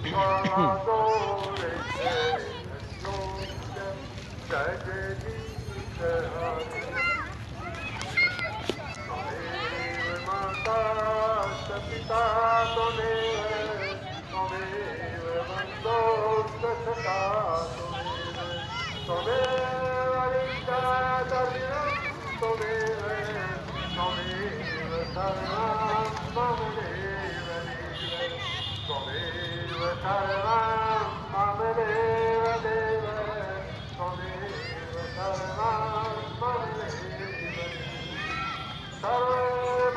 स्वादोरे हरिओम जय जय गीत हरे त्वमेव माता च पिता त्वमेव त्वमेव बन्धो च सखा त्वमेव त्वमेव विद्याधरिणं त्वमेव त्वमेव सर्वं मम देव देव त्वमेव सर्वं मम देव देव त्वमेव सर्वं मम देव सर्वे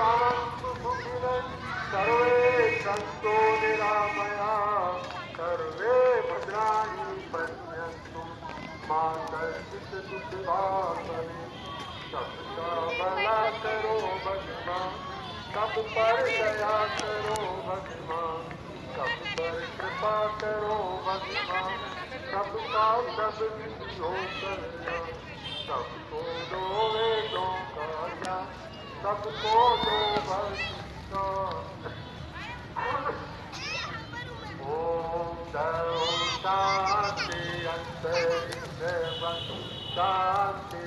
भवन्तु सुखिनः सर्वे सन्तु निरामयाः सर्वे भद्राणि पश्यन्तु मा कश्चित् दुःखभाग् भवेत् सबका भला करो भगवान सब पर दया करो भगवान सब पर कृपा करो भगवान सबका सब हो कल्याण सबको दो वेदों का ज्ञान सबको दो भक्ति ओम दो शांति अंतरिक्ष शांति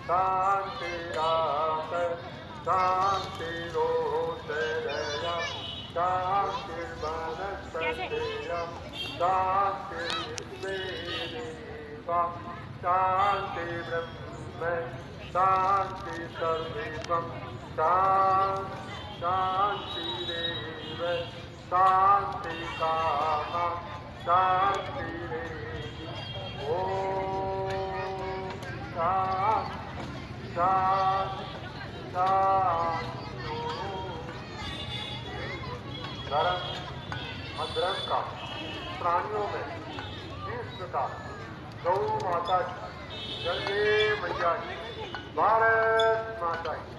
शांति रात शांति रोषरया शांति वनस्पतयः शांति विश्वेदेवा शांति ब्रह्म शांति सर्वं शांतिरेव शांति कामा शांतिरेव ओम शांति धर्म अधर्म का प्राणियों में इस प्रकार गौ माता की गंगे मैया की भारत माता की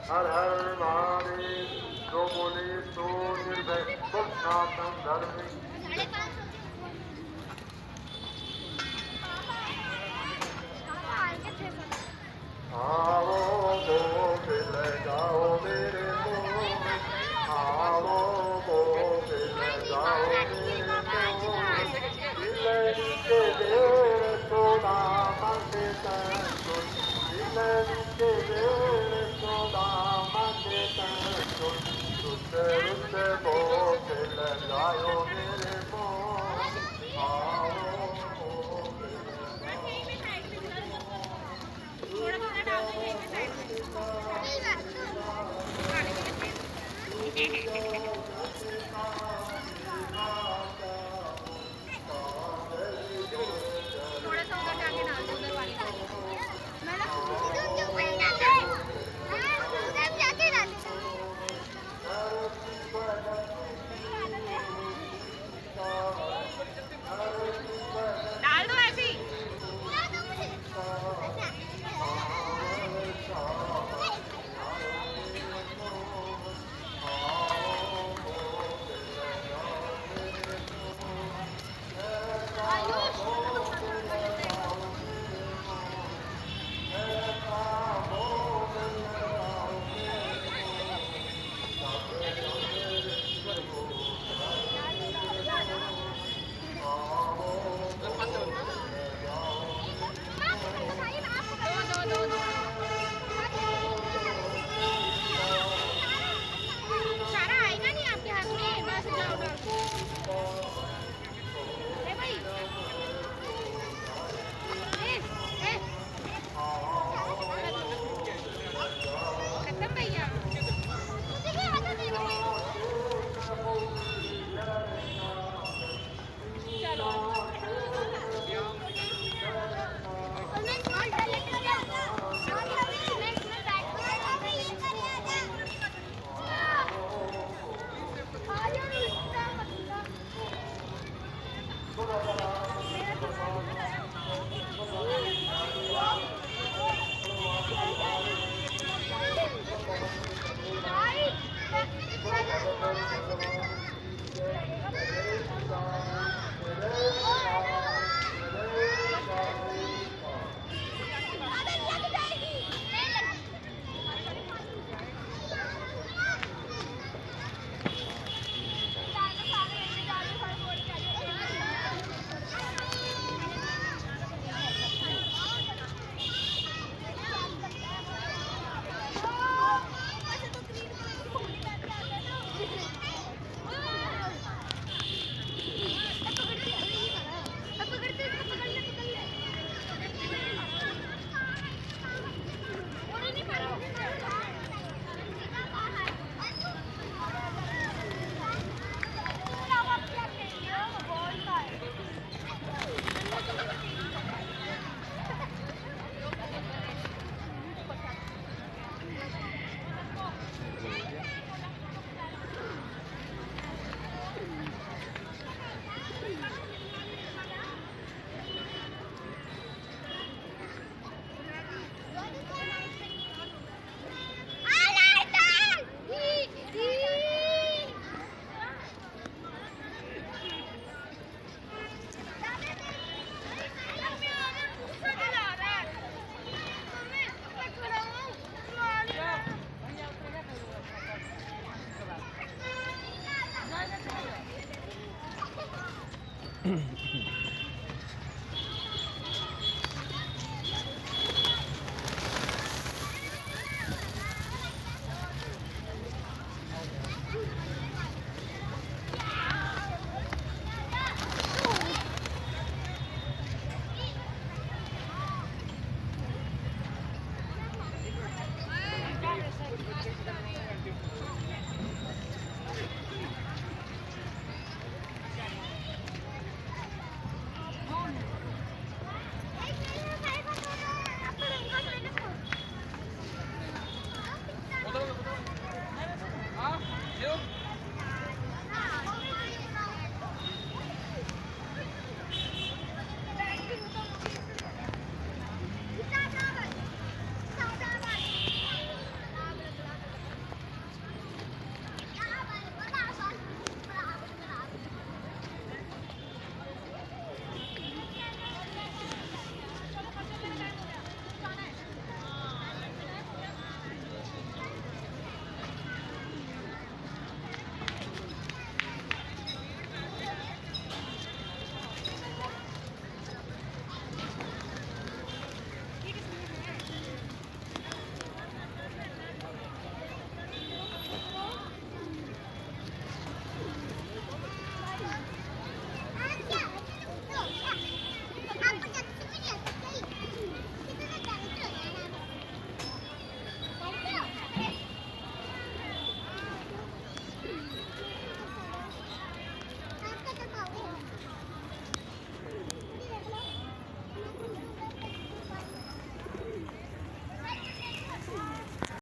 हर हर महादेव जो बोले सो निर्भय सुख सनातन धर्म आओ गोविल जाओ मेरे मोह आओ गोविल जाओ मेरे मोह दिलरी के देर सोदा मांगे तंतुर दिलरी के देर सोदा मांगे तंतुर रुत रुत गोविल जाओ मेरे मोह आओ थोड़ा थोड़ा डाल दो साइड में